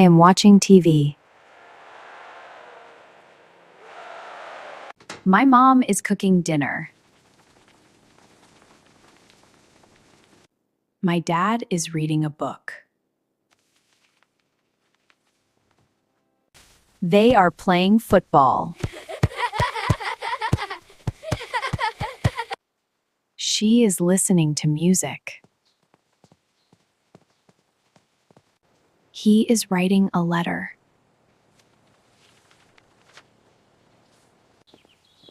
am watching TV. My mom is cooking dinner. My dad is reading a book. They are playing football. She is listening to music. He is writing a letter.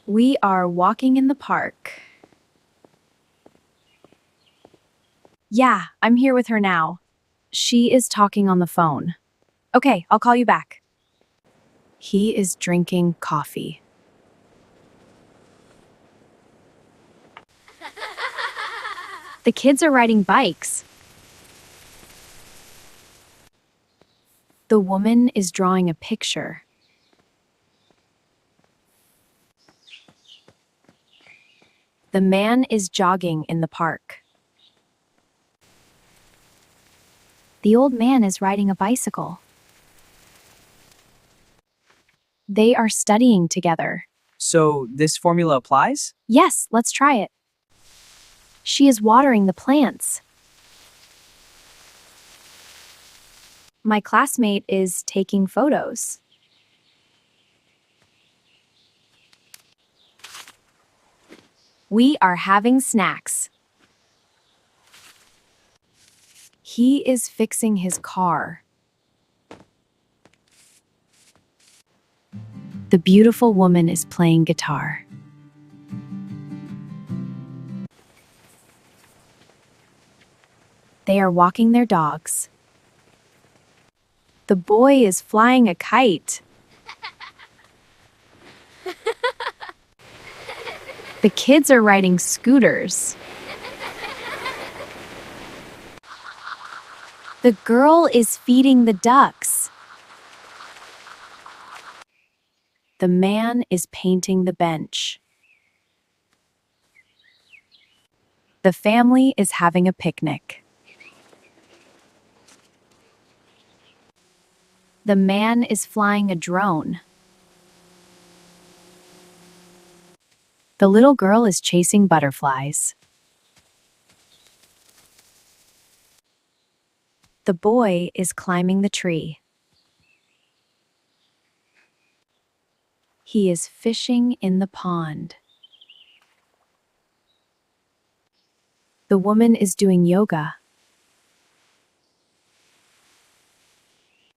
We are walking in the park. Yeah, I'm here with her now. She is talking on the phone. Okay, I'll call you back. He is drinking coffee. The kids are riding bikes. The woman is drawing a picture. The man is jogging in the park. The old man is riding a bicycle. They are studying together. So this formula applies? Yes, let's try it. She is watering the plants. My classmate is taking photos. We are having snacks. He is fixing his car. The beautiful woman is playing guitar. They are walking their dogs. The boy is flying a kite. The kids are riding scooters. The girl is feeding the ducks. The man is painting the bench. The family is having a picnic. The man is flying a drone. The little girl is chasing butterflies. The boy is climbing the tree. He is fishing in the pond. The woman is doing yoga.